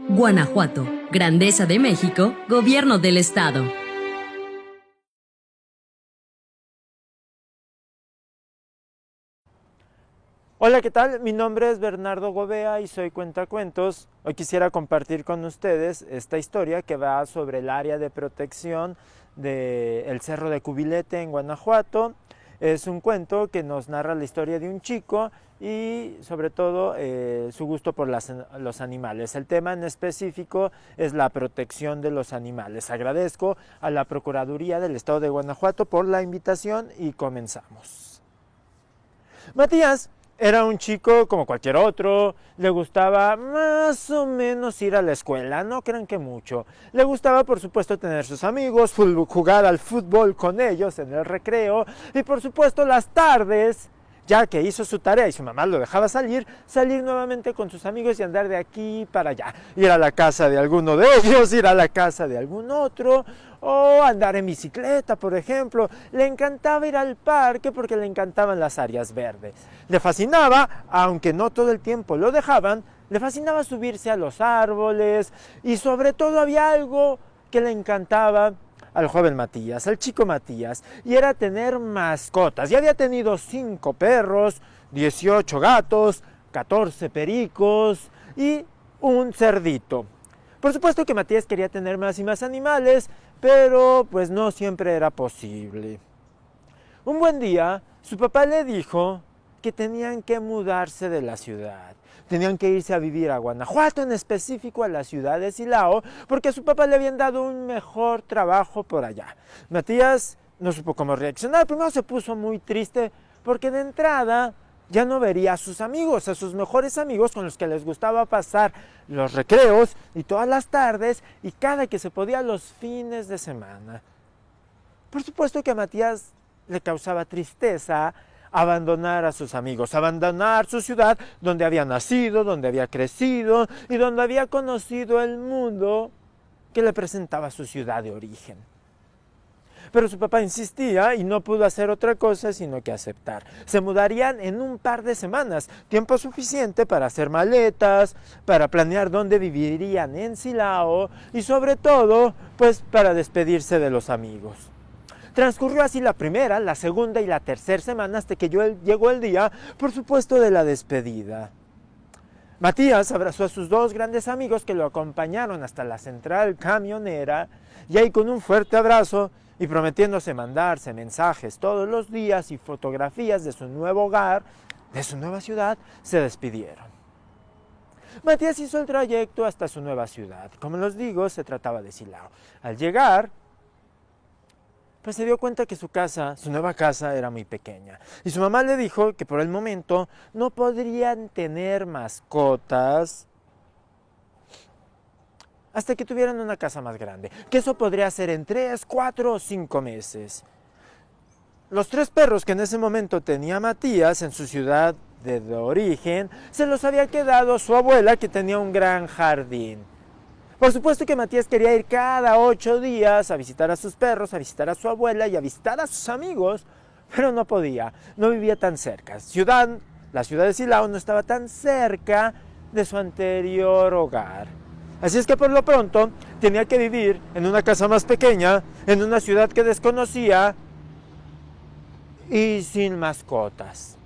Guanajuato, Grandeza de México, Gobierno del Estado. Hola, ¿qué tal? Mi nombre es Bernardo Gobea y soy Cuentacuentos. Hoy quisiera compartir con ustedes esta historia que va sobre el área de protección del Cerro de Cubilete en Guanajuato. Es un cuento que nos narra la historia de un chico y sobre todo su gusto por los animales. El tema en específico es la protección de los animales. Agradezco a la Procuraduría del Estado de Guanajuato por la invitación y comenzamos. Matías era un chico como cualquier otro, le gustaba más o menos ir a la escuela, no crean que mucho. Le gustaba, por supuesto, tener sus amigos, jugar al fútbol con ellos en el recreo y, por supuesto, las tardes, ya que hizo su tarea y su mamá lo dejaba salir nuevamente con sus amigos y andar de aquí para allá. Ir a la casa de alguno de ellos, ir a la casa de algún otro, o andar en bicicleta, por ejemplo. Le encantaba ir al parque porque le encantaban las áreas verdes. Le fascinaba, aunque no todo el tiempo lo dejaban, le fascinaba subirse a los árboles y sobre todo había algo que le encantaba al joven Matías, al chico Matías, y era tener mascotas. Ya había tenido 5 perros, 18 gatos, 14 pericos y un cerdito. Por supuesto que Matías quería tener más y más animales, pero pues no siempre era posible. Un buen día, su papá le dijo que tenían que mudarse de la ciudad. Tenían que irse a vivir a Guanajuato, en específico a la ciudad de Silao, porque a su papá le habían dado un mejor trabajo por allá. Matías no supo cómo reaccionar. Primero se puso muy triste porque de entrada ya no vería a sus amigos, a sus mejores amigos con los que les gustaba pasar los recreos y todas las tardes y cada que se podía los fines de semana. Por supuesto que a Matías le causaba tristeza abandonar a sus amigos, abandonar su ciudad donde había nacido, donde había crecido y donde había conocido el mundo que le presentaba su ciudad de origen. Pero su papá insistía y no pudo hacer otra cosa sino que aceptar. Se mudarían en un par de semanas, tiempo suficiente para hacer maletas, para planear dónde vivirían en Silao y sobre todo, pues para despedirse de los amigos. Transcurrió así la primera, la segunda y la tercera semana hasta que llegó el día, por supuesto, de la despedida. Matías abrazó a sus 2 grandes amigos que lo acompañaron hasta la central camionera y ahí con un fuerte abrazo y prometiéndose mandarse mensajes todos los días y fotografías de su nuevo hogar, de su nueva ciudad, se despidieron. Matías hizo el trayecto hasta su nueva ciudad. Como les digo, se trataba de Silao. Al llegar, pues se dio cuenta que su nueva casa, era muy pequeña. Y su mamá le dijo que por el momento no podrían tener mascotas hasta que tuvieran una casa más grande. Que eso podría ser en 3, 4 o 5 meses. Los 3 perros que en ese momento tenía Matías en su ciudad de origen, se los había quedado su abuela, que tenía un gran jardín. Por supuesto que Matías quería ir cada 8 días a visitar a sus perros, a visitar a su abuela y a visitar a sus amigos, pero no podía, no vivía tan cerca. La ciudad de Silao no estaba tan cerca de su anterior hogar. Así es que por lo pronto tenía que vivir en una casa más pequeña, en una ciudad que desconocía y sin mascotas.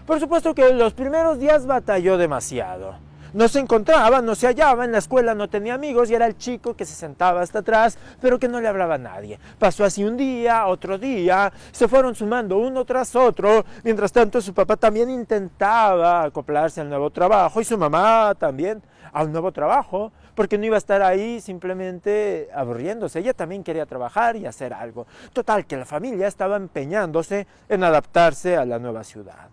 Por supuesto que los primeros días batalló demasiado. No se encontraba, no se hallaba, en la escuela no tenía amigos y era el chico que se sentaba hasta atrás, pero que no le hablaba a nadie. Pasó así un día, otro día, se fueron sumando uno tras otro. Mientras tanto, su papá también intentaba acoplarse al nuevo trabajo y su mamá también al nuevo trabajo, porque no iba a estar ahí simplemente aburriéndose. Ella también quería trabajar y hacer algo. Total, que la familia estaba empeñándose en adaptarse a la nueva ciudad.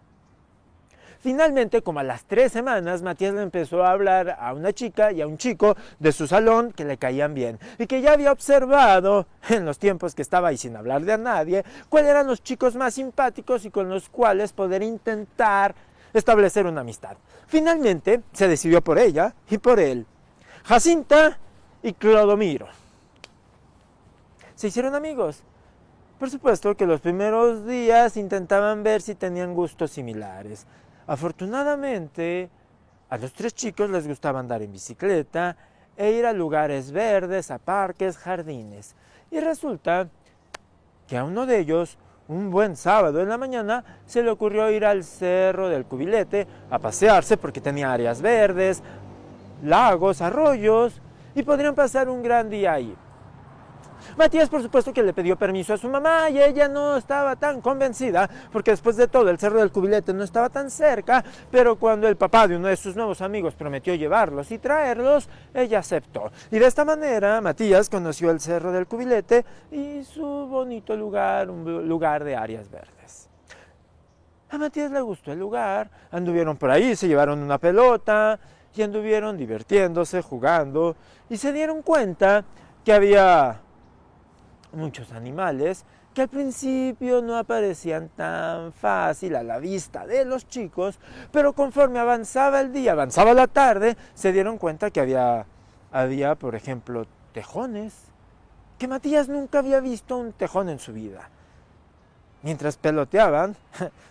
Finalmente, como a las 3 semanas, Matías le empezó a hablar a una chica y a un chico de su salón que le caían bien y que ya había observado en los tiempos que estaba ahí sin hablar de a nadie cuáles eran los chicos más simpáticos y con los cuales poder intentar establecer una amistad. Finalmente se decidió por ella y por él, Jacinta y Clodomiro. Se hicieron amigos. Por supuesto que los primeros días intentaban ver si tenían gustos similares. Afortunadamente, A los tres chicos les gustaba andar en bicicleta e ir a lugares verdes, a parques, jardines. Y resulta que a uno de ellos, un buen sábado en la mañana, se le ocurrió ir al Cerro del Cubilete a pasearse porque tenía áreas verdes, lagos, arroyos y podrían pasar un gran día ahí. Matías, por supuesto, que le pidió permiso a su mamá y ella no estaba tan convencida, porque después de todo el Cerro del Cubilete no estaba tan cerca, pero cuando el papá de uno de sus nuevos amigos prometió llevarlos y traerlos, ella aceptó. Y de esta manera, Matías conoció el Cerro del Cubilete y su bonito lugar, un lugar de áreas verdes. A Matías le gustó el lugar, anduvieron por ahí, se llevaron una pelota y anduvieron divirtiéndose, jugando, y se dieron cuenta que había muchos animales que al principio no aparecían tan fácil a la vista de los chicos, pero conforme avanzaba el día, avanzaba la tarde, se dieron cuenta que había, por ejemplo, tejones, que Matías nunca había visto un tejón en su vida. Mientras peloteaban,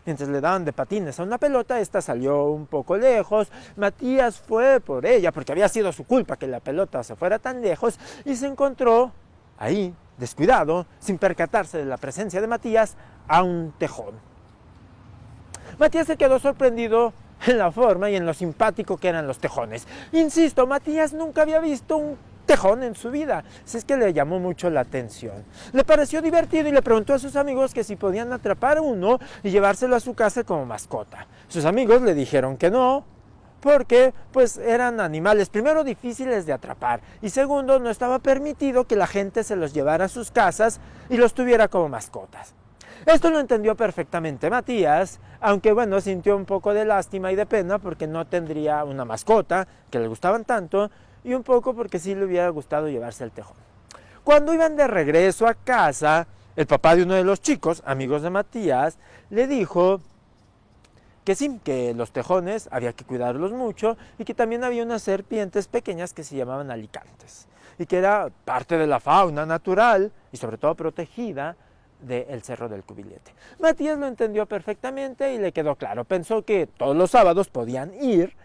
mientras le daban de patines a una pelota, esta salió un poco lejos. Matías fue por ella, porque había sido su culpa que la pelota se fuera tan lejos, y se encontró ahí, descuidado, sin percatarse de la presencia de Matías, a un tejón. Matías se quedó sorprendido en la forma y en lo simpático que eran los tejones. Insisto, Matías nunca había visto un tejón en su vida, si es que le llamó mucho la atención. Le pareció divertido y le preguntó a sus amigos que si podían atrapar uno y llevárselo a su casa como mascota. Sus amigos le dijeron que no, porque pues eran animales, primero, difíciles de atrapar, y segundo, no estaba permitido que la gente se los llevara a sus casas y los tuviera como mascotas. Esto lo entendió perfectamente Matías, aunque bueno, sintió un poco de lástima y de pena porque no tendría una mascota que le gustaban tanto, y un poco porque sí le hubiera gustado llevarse el tejón. Cuando iban de regreso a casa, el papá de uno de los chicos, amigos de Matías, le dijo que sí, que los tejones había que cuidarlos mucho y que también había unas serpientes pequeñas que se llamaban alicantes y que era parte de la fauna natural y sobre todo protegida del Cerro del Cubilete. Matías lo entendió perfectamente y le quedó claro. Pensó que todos los sábados podían ir.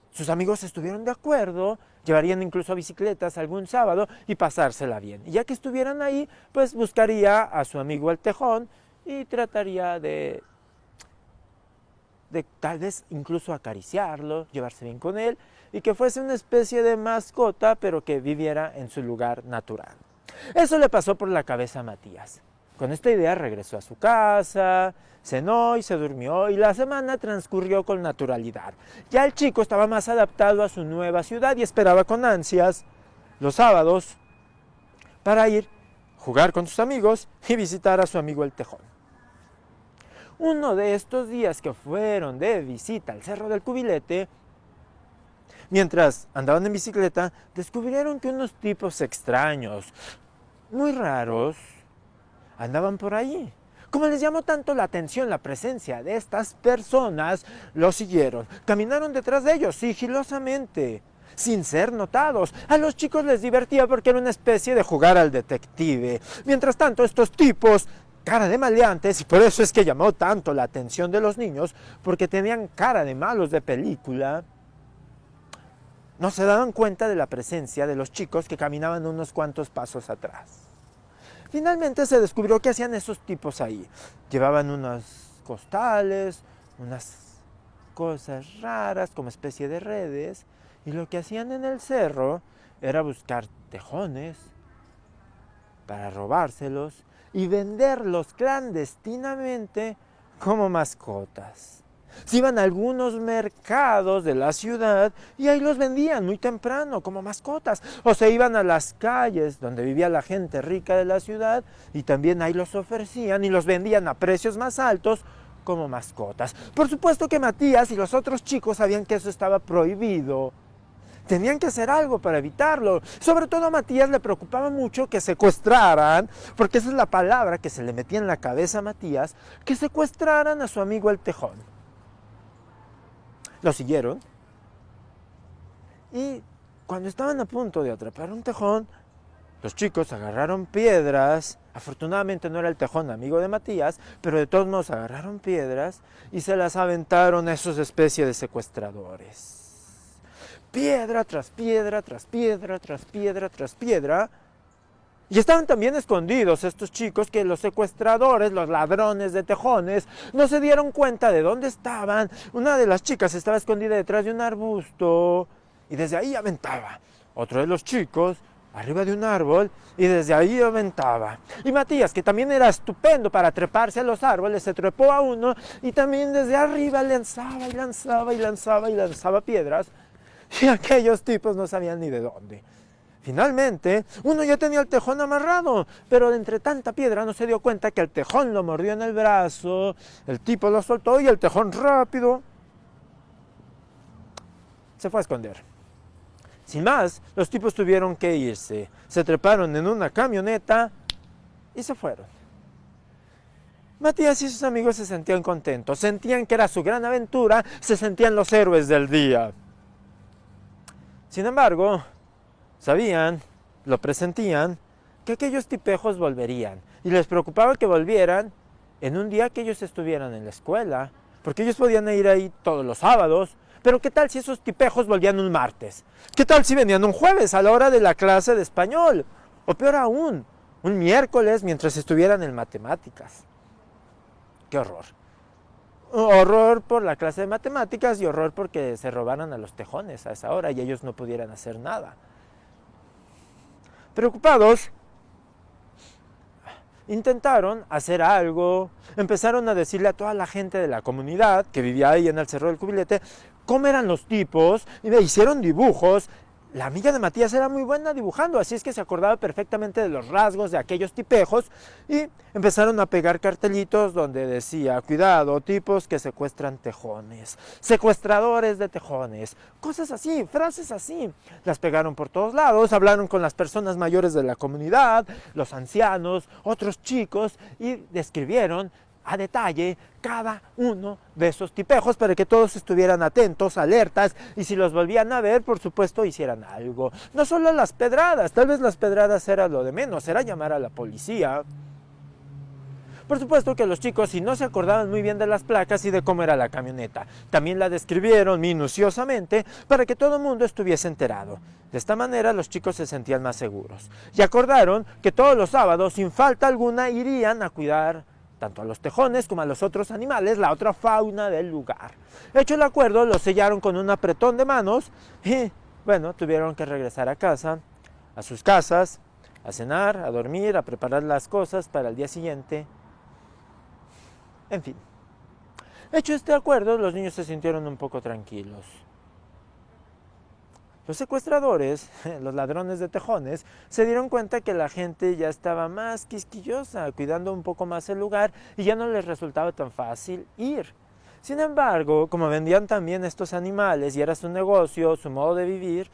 Sus amigos estuvieron de acuerdo, llevarían incluso bicicletas algún sábado y pasársela bien. Y ya que estuvieran ahí, pues buscaría a su amigo el tejón y trataría de tal vez incluso acariciarlo, llevarse bien con él y que fuese una especie de mascota, pero que viviera en su lugar natural. Eso le pasó por la cabeza a Matías. Con esta idea regresó a su casa, cenó y se durmió, y la semana transcurrió con naturalidad. Ya el chico estaba más adaptado a su nueva ciudad y esperaba con ansias los sábados para ir, jugar con sus amigos y visitar a su amigo el tejón. Uno de estos días que fueron de visita al Cerro del Cubilete, mientras andaban en bicicleta, descubrieron que unos tipos extraños, muy raros, andaban por ahí. Como les llamó tanto la atención la presencia de estas personas, los siguieron. Caminaron detrás de ellos sigilosamente, sin ser notados. A los chicos les divertía porque era una especie de jugar al detective. Mientras tanto, estos tipos, cara de maleantes, y por eso es que llamó tanto la atención de los niños, porque tenían cara de malos de película, no se daban cuenta de la presencia de los chicos que caminaban unos cuantos pasos atrás. Finalmente se descubrió que hacían esos tipos ahí. Llevaban unos costales, unas cosas raras como especie de redes, y lo que hacían en el cerro era buscar tejones para robárselos y venderlos clandestinamente como mascotas. Se iban a algunos mercados de la ciudad y ahí los vendían muy temprano como mascotas. O se iban a las calles donde vivía la gente rica de la ciudad y también ahí los ofrecían y los vendían a precios más altos como mascotas. Por supuesto que Matías y los otros chicos sabían que eso estaba prohibido. Tenían que hacer algo para evitarlo. Sobre todo a Matías le preocupaba mucho que secuestraran, porque esa es la palabra que se le metía en la cabeza a Matías, que secuestraran a su amigo el tejón. Lo siguieron y cuando estaban a punto de atrapar un tejón, los chicos agarraron piedras. Afortunadamente no era el tejón amigo de Matías, pero de todos modos agarraron piedras y se las aventaron a esos especies de secuestradores. piedra tras piedra, tras piedra, tras piedra, tras piedra. Y estaban también escondidos estos chicos que los secuestradores, los ladrones de tejones, no se dieron cuenta de dónde estaban. Una de las chicas estaba escondida detrás de un arbusto y desde ahí aventaba. Otro de los chicos arriba de un árbol y desde ahí aventaba. Y Matías, que también era estupendo para treparse a los árboles, se trepó a uno y también desde arriba lanzaba y lanzaba y lanzaba y lanzaba piedras. Y aquellos tipos no sabían ni de dónde. Finalmente, uno ya tenía el tejón amarrado, pero entre tanta piedra no se dio cuenta que el tejón lo mordió en el brazo, el tipo lo soltó y el tejón rápido se fue a esconder. Sin más, los tipos tuvieron que irse, se treparon en una camioneta y se fueron. Matías y sus amigos se sentían contentos, sentían que era su gran aventura, se sentían los héroes del día. Sin embargo, sabían, lo presentían, que aquellos tipejos volverían y les preocupaba que volvieran en un día que ellos estuvieran en la escuela, porque ellos podían ir ahí todos los sábados, pero ¿qué tal si esos tipejos volvían un martes? ¿Qué tal si venían un jueves a la hora de la clase de español? O peor aún, un miércoles mientras estuvieran en matemáticas. ¡Qué horror! Horror por la clase de matemáticas y horror porque se robaran a los tejones a esa hora y ellos no pudieran hacer nada. Preocupados, intentaron hacer algo, empezaron a decirle a toda la gente de la comunidad que vivía ahí en el Cerro del Cubilete cómo eran los tipos, y me hicieron dibujos. La amiga de Matías era muy buena dibujando, así es que se acordaba perfectamente de los rasgos de aquellos tipejos y empezaron a pegar cartelitos donde decía, cuidado, tipos que secuestran tejones, secuestradores de tejones, cosas así, frases así. Las pegaron por todos lados, hablaron con las personas mayores de la comunidad, los ancianos, otros chicos y describieron a detalle cada uno de esos tipejos para que todos estuvieran atentos, alertas y si los volvían a ver, por supuesto, hicieran algo. No solo las pedradas, tal vez las pedradas era lo de menos, era llamar a la policía. Por supuesto que los chicos, si no se acordaban muy bien de las placas y de cómo era la camioneta, también la describieron minuciosamente para que todo el mundo estuviese enterado. De esta manera los chicos se sentían más seguros y acordaron que todos los sábados, sin falta alguna, irían a cuidar tanto a los tejones como a los otros animales, la otra fauna del lugar. Hecho el acuerdo, lo sellaron con un apretón de manos y, bueno, tuvieron que regresar a casa, a sus casas, a cenar, a dormir, a preparar las cosas para el día siguiente. En fin, hecho este acuerdo, los niños se sintieron un poco tranquilos. Los secuestradores, los ladrones de tejones, se dieron cuenta que la gente ya estaba más quisquillosa, cuidando un poco más el lugar y ya no les resultaba tan fácil ir. Sin embargo, como vendían también estos animales y era su negocio, su modo de vivir,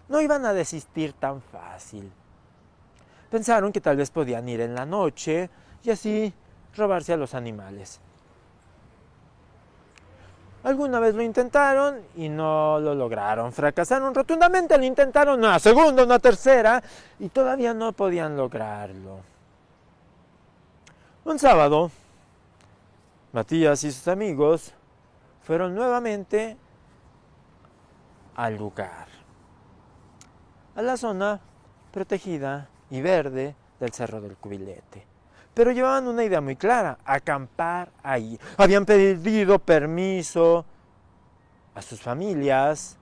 no iban a desistir tan fácil. Pensaron que tal vez podían ir en la noche y así robarse a los animales. Alguna vez lo intentaron y no lo lograron. Fracasaron rotundamente, lo intentaron una segunda, una tercera y todavía no podían lograrlo. Un sábado, Matías y sus amigos fueron nuevamente al lugar, a la zona protegida y verde del Cerro del Cubilete. Pero llevaban una idea muy clara, acampar ahí. Habían pedido permiso a sus familias.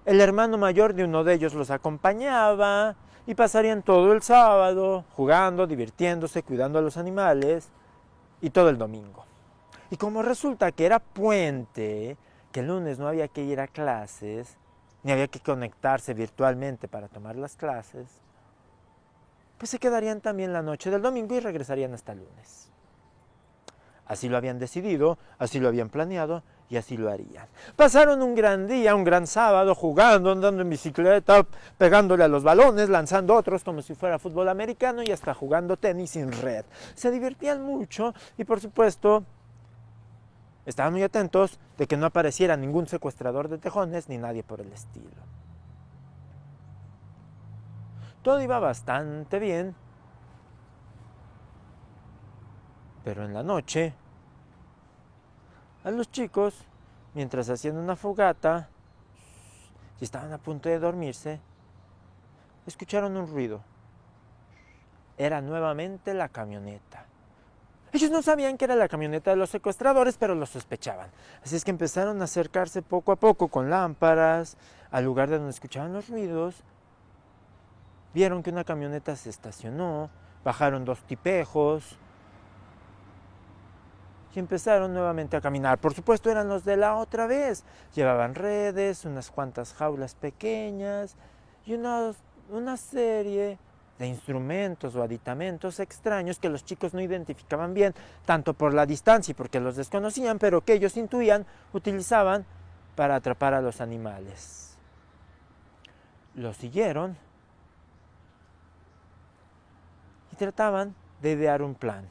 El hermano mayor de uno de ellos los acompañaba y pasarían todo el sábado jugando, divirtiéndose, cuidando a los animales y todo el domingo. Y como resulta que era puente, que el lunes no había que ir a clases, ni había que conectarse virtualmente para tomar las clases, pues se quedarían también la noche del domingo y regresarían hasta el lunes. Así lo habían decidido, así lo habían planeado y así lo harían. Pasaron un gran día, un gran sábado, jugando, andando en bicicleta, pegándole a los balones, lanzando otros como si fuera fútbol americano y hasta jugando tenis sin red. Se divertían mucho y por supuesto estaban muy atentos de que no apareciera ningún secuestrador de tejones ni nadie por el estilo. Todo iba bastante bien, pero en la noche, a los chicos, mientras hacían una fogata, y estaban a punto de dormirse, escucharon un ruido. Era nuevamente la camioneta. Ellos no sabían que era la camioneta de los secuestradores, pero lo sospechaban. Así es que empezaron a acercarse poco a poco con lámparas al lugar de donde escuchaban los ruidos. Vieron que una camioneta se estacionó, bajaron 2 tipejos y empezaron nuevamente a caminar. Por supuesto, eran los de la otra vez. Llevaban redes, unas cuantas jaulas pequeñas y una serie de instrumentos o aditamentos extraños que los chicos no identificaban bien, tanto por la distancia y porque los desconocían, pero que ellos intuían, utilizaban para atrapar a los animales. Los siguieron y trataban de idear un plan.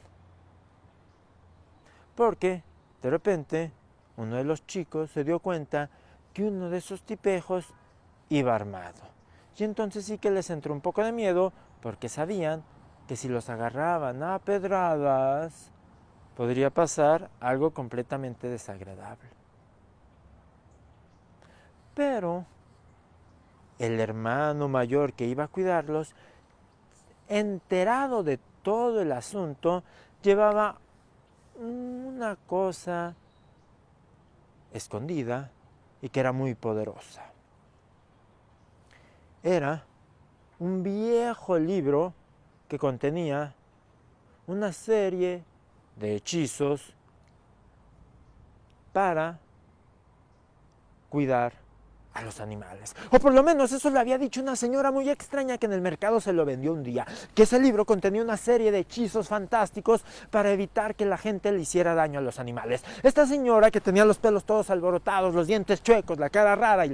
Porque, de repente, uno de los chicos se dio cuenta que uno de esos tipejos iba armado. Y entonces sí que les entró un poco de miedo, porque sabían que si los agarraban a pedradas, podría pasar algo completamente desagradable. Pero el hermano mayor que iba a cuidarlos, enterado de todo el asunto, llevaba una cosa escondida y que era muy poderosa. Era un viejo libro que contenía una serie de hechizos para cuidar a los animales. O por lo menos eso le había dicho una señora muy extraña que en el mercado se lo vendió un día, que ese libro contenía una serie de hechizos fantásticos para evitar que la gente le hiciera daño a los animales. Esta señora, que tenía los pelos todos alborotados, los dientes chuecos, la cara rara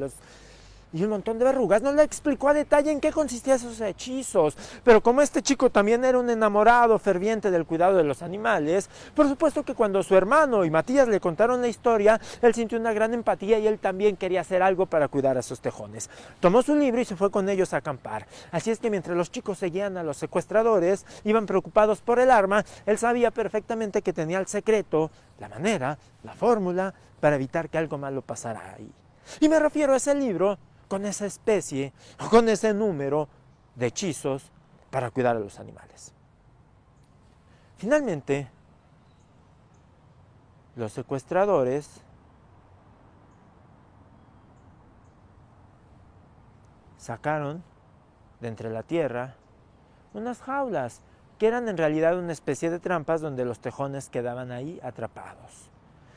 y un montón de verrugas, no le explicó a detalle en qué consistían esos hechizos. Pero como este chico también era un enamorado ferviente del cuidado de los animales, por supuesto que cuando su hermano y Matías le contaron la historia, él sintió una gran empatía y él también quería hacer algo para cuidar a esos tejones. Tomó su libro y se fue con ellos a acampar. Así es que mientras los chicos seguían a los secuestradores, iban preocupados por el arma, él sabía perfectamente que tenía el secreto, la manera, la fórmula para evitar que algo malo pasara ahí. Y me refiero a ese libro con esa especie, con ese número de hechizos para cuidar a los animales. Finalmente, los secuestradores sacaron de entre la tierra unas jaulas que eran en realidad una especie de trampas donde los tejones quedaban ahí atrapados.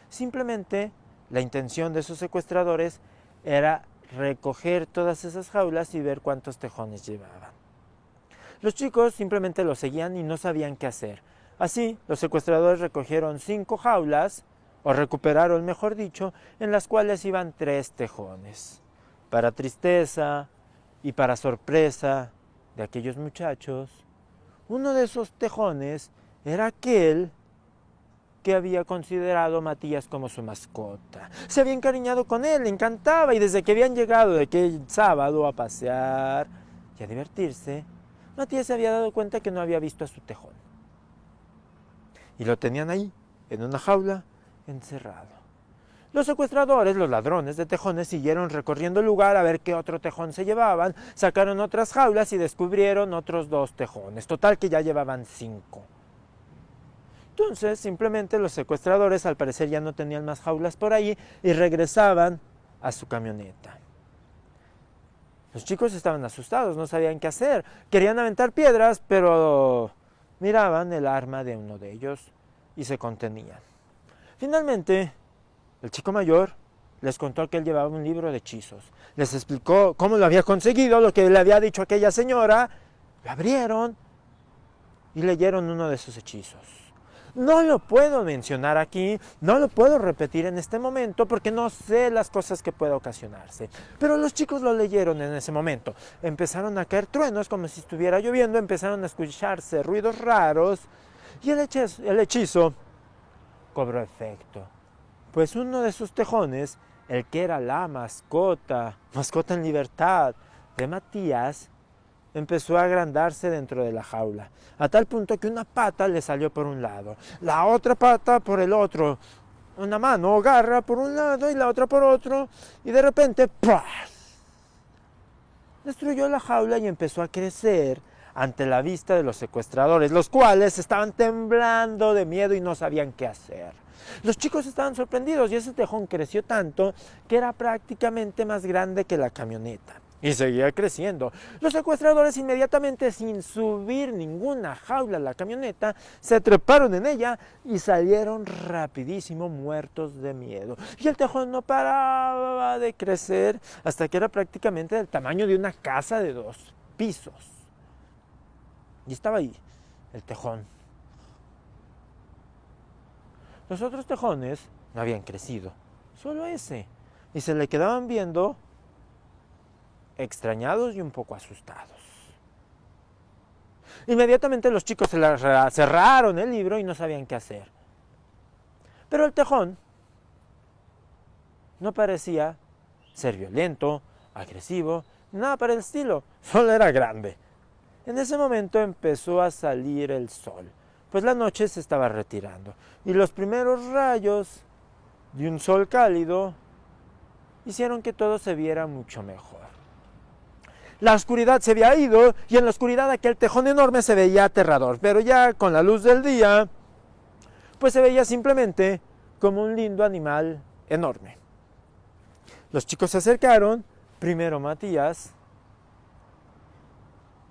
Simplemente la intención de esos secuestradores era recoger todas esas jaulas y ver cuántos tejones llevaban. Los chicos simplemente los seguían y no sabían qué hacer. Así, los secuestradores recogieron 5 jaulas, o recuperaron, mejor dicho, en las cuales iban 3 tejones. Para tristeza y para sorpresa de aquellos muchachos, uno de esos tejones era aquel que había considerado Matías como su mascota. Se había encariñado con él, le encantaba, y desde que habían llegado de aquel sábado a pasear y a divertirse, Matías se había dado cuenta que no había visto a su tejón. Y lo tenían ahí, en una jaula, encerrado. Los secuestradores, los ladrones de tejones, siguieron recorriendo el lugar a ver qué otro tejón se llevaban, sacaron otras jaulas y descubrieron otros 2 tejones. Total que ya llevaban 5. Entonces, simplemente los secuestradores al parecer ya no tenían más jaulas por ahí y regresaban a su camioneta. Los chicos estaban asustados, no sabían qué hacer. Querían aventar piedras, pero miraban el arma de uno de ellos y se contenían. Finalmente, el chico mayor les contó que él llevaba un libro de hechizos. Les explicó cómo lo había conseguido, lo que le había dicho aquella señora. Lo abrieron y leyeron uno de esos hechizos. No lo puedo mencionar aquí, no lo puedo repetir en este momento porque no sé las cosas que pueda ocasionarse. Pero los chicos lo leyeron en ese momento. Empezaron a caer truenos como si estuviera lloviendo, empezaron a escucharse ruidos raros y el hechizo cobró efecto. Pues uno de sus tejones, el que era la mascota en libertad de Matías, empezó a agrandarse dentro de la jaula, a tal punto que una pata le salió por un lado, la otra pata por el otro, una mano o garra por un lado y la otra por otro, y de repente ¡pah!, destruyó la jaula y empezó a crecer ante la vista de los secuestradores, los cuales estaban temblando de miedo y no sabían qué hacer. Los chicos estaban sorprendidos y ese tejón creció tanto que era prácticamente más grande que la camioneta. Y seguía creciendo. Los secuestradores inmediatamente, sin subir ninguna jaula a la camioneta, se treparon en ella y salieron rapidísimo muertos de miedo. Y el tejón no paraba de crecer hasta que era prácticamente del tamaño de una casa de 2 pisos. Y estaba ahí, el tejón. Los otros tejones no habían crecido, solo ese. Y se le quedaban viendo extrañados y un poco asustados. Inmediatamente los chicos cerraron el libro y no sabían qué hacer. Pero el tejón no parecía ser violento, agresivo, nada para el estilo, solo era grande. En ese momento empezó a salir el sol, pues la noche se estaba retirando y los primeros rayos de un sol cálido hicieron que todo se viera mucho mejor. La oscuridad se había ido y en la oscuridad aquel tejón enorme se veía aterrador, pero ya con la luz del día, pues se veía simplemente como un lindo animal enorme. Los chicos se acercaron, primero Matías,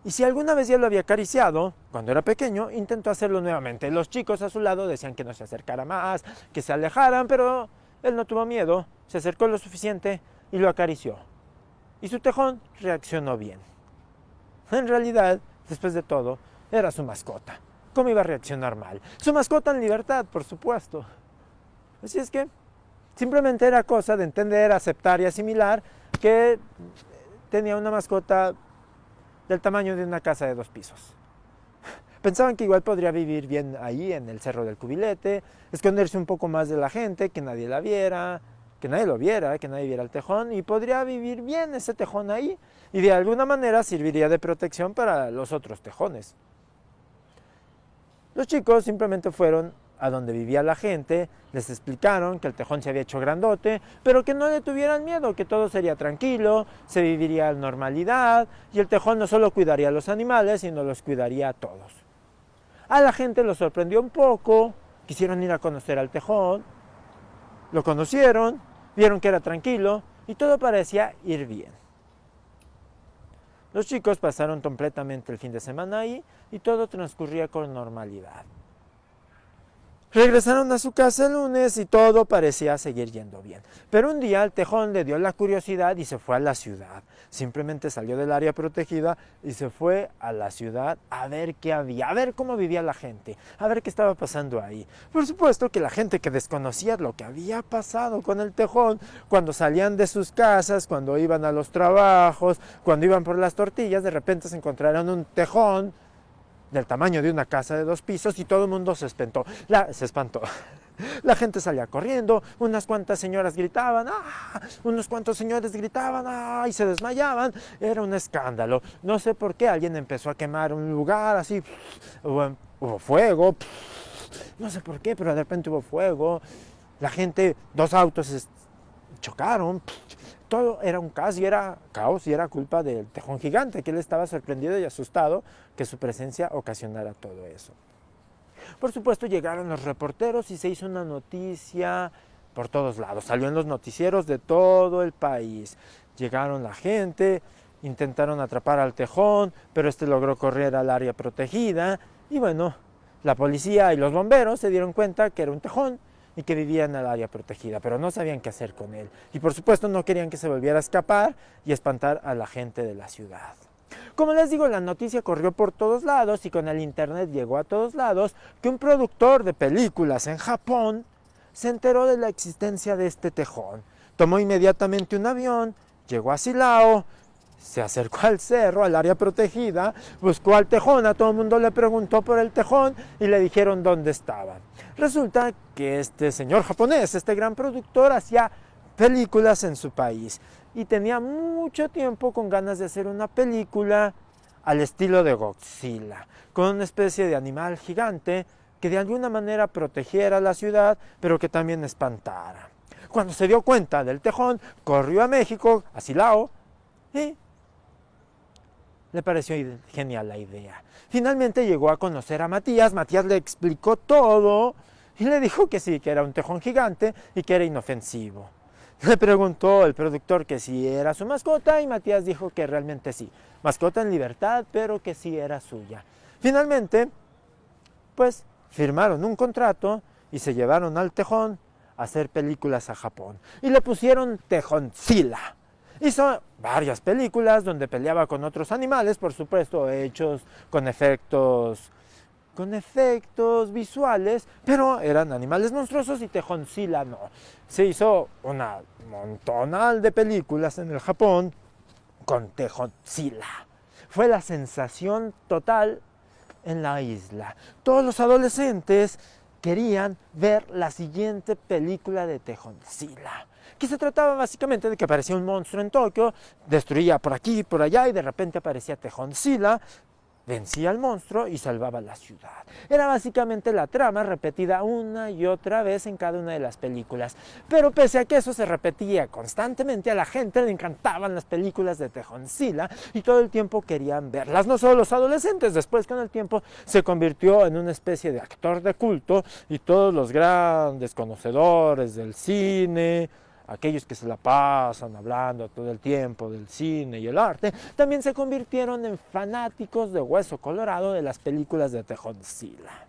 y si alguna vez ya lo había acariciado, cuando era pequeño, intentó hacerlo nuevamente. Los chicos a su lado decían que no se acercara más, que se alejaran, pero él no tuvo miedo, se acercó lo suficiente y lo acarició. Y su tejón reaccionó bien. En realidad, después de todo, era su mascota. ¿Cómo iba a reaccionar mal? Su mascota en libertad, por supuesto. Así es que simplemente era cosa de entender, aceptar y asimilar que tenía una mascota del tamaño de una casa de 2 pisos. Pensaban que igual podría vivir bien ahí en el Cerro del Cubilete, esconderse un poco más de la gente, que nadie la viera, que nadie lo viera, que nadie viera el tejón, y podría vivir bien ese tejón ahí, y de alguna manera serviría de protección para los otros tejones. Los chicos simplemente fueron a donde vivía la gente, les explicaron que el tejón se había hecho grandote, pero que no le tuvieran miedo, que todo sería tranquilo, se viviría en normalidad, y el tejón no solo cuidaría a los animales, sino los cuidaría a todos. A la gente lo sorprendió un poco, quisieron ir a conocer al tejón, lo conocieron, vieron que era tranquilo y todo parecía ir bien. Los chicos pasaron completamente el fin de semana ahí y todo transcurría con normalidad. Regresaron a su casa el lunes y todo parecía seguir yendo bien. Pero un día el tejón le dio la curiosidad y se fue a la ciudad. Simplemente salió del área protegida y se fue a la ciudad a ver qué había, a ver cómo vivía la gente, a ver qué estaba pasando ahí. Por supuesto que la gente que desconocía lo que había pasado con el tejón, cuando salían de sus casas, cuando iban a los trabajos, cuando iban por las tortillas, de repente se encontraron un tejón del tamaño de una casa de 2 pisos y todo el mundo se espantó. La gente salía corriendo, unas cuantas señoras gritaban, ¡ah! Unos cuantos señores gritaban, ¡ah! Y se desmayaban. Era un escándalo. No sé por qué alguien empezó a quemar un lugar así, hubo fuego, no sé por qué, pero de repente hubo fuego. La gente, 2 autos chocaron. Todo era un caos y era culpa del tejón gigante, que él estaba sorprendido y asustado que su presencia ocasionara todo eso. Por supuesto llegaron los reporteros y se hizo una noticia por todos lados, salió en los noticieros de todo el país. Llegaron la gente, intentaron atrapar al tejón, pero este logró correr al área protegida y bueno, la policía y los bomberos se dieron cuenta que era un tejón y que vivía en el área protegida, pero no sabían qué hacer con él. Y por supuesto no querían que se volviera a escapar y espantar a la gente de la ciudad. Como les digo, la noticia corrió por todos lados y con el internet llegó a todos lados que un productor de películas en Japón se enteró de la existencia de este tejón. Tomó inmediatamente un avión, llegó a Silao, se acercó al cerro, al área protegida, buscó al tejón, a todo el mundo le preguntó por el tejón y le dijeron dónde estaba. Resulta que este señor japonés, este gran productor, hacía películas en su país y tenía mucho tiempo con ganas de hacer una película al estilo de Godzilla, con una especie de animal gigante que de alguna manera protegiera la ciudad, pero que también espantara. Cuando se dio cuenta del tejón, corrió a México, a Silao, y le pareció genial la idea. Finalmente llegó a conocer a Matías, Matías le explicó todo y le dijo que sí, que era un tejón gigante y que era inofensivo. Le preguntó el productor que si era su mascota y Matías dijo que realmente sí, mascota en libertad, pero que sí era suya. Finalmente, pues firmaron un contrato y se llevaron al tejón a hacer películas a Japón y le pusieron Tejonzilla. Hizo varias películas donde peleaba con otros animales, por supuesto, hechos con efectos visuales, pero eran animales monstruosos y Tejonzilla no. Se hizo una montonal de películas en el Japón con Tejonzilla. Fue la sensación total en la isla. Todos los adolescentes querían ver la siguiente película de Tejonzilla, que se trataba básicamente de que aparecía un monstruo en Tokio, destruía por aquí y por allá y de repente aparecía Tejonzilla, vencía al monstruo y salvaba la ciudad. Era básicamente la trama repetida una y otra vez en cada una de las películas. Pero pese a que eso se repetía constantemente, a la gente le encantaban las películas de Tejonzilla y todo el tiempo querían verlas. No solo los adolescentes, después con el tiempo se convirtió en una especie de actor de culto y todos los grandes conocedores del cine, aquellos que se la pasan hablando todo el tiempo del cine y el arte, también se convirtieron en fanáticos de hueso colorado de las películas de Tejonzilla.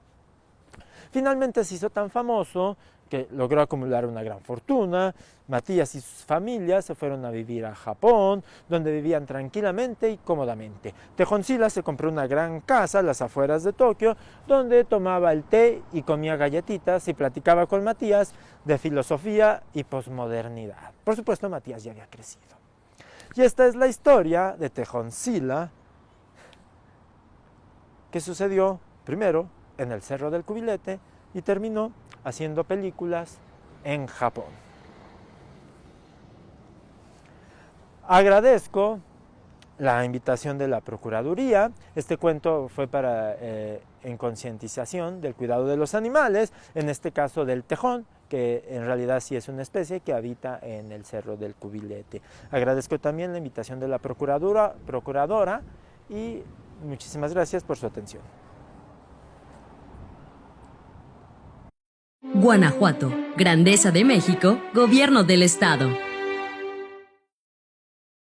Finalmente se hizo tan famoso que logró acumular una gran fortuna. Matías y sus familias se fueron a vivir a Japón, donde vivían tranquilamente y cómodamente. Tejonzilla se compró una gran casa a las afueras de Tokio, donde tomaba el té y comía galletitas y platicaba con Matías de filosofía y posmodernidad. Por supuesto, Matías ya había crecido. Y esta es la historia de Tejonzilla, que sucedió primero en el Cerro del Cubilete y terminó haciendo películas en Japón. Agradezco la invitación de la Procuraduría. Este cuento fue en concientización del cuidado de los animales, en este caso del tejón, que en realidad sí es una especie que habita en el Cerro del Cubilete. Agradezco también la invitación de la procuradora y muchísimas gracias por su atención. Guanajuato, Grandeza de México, Gobierno del Estado.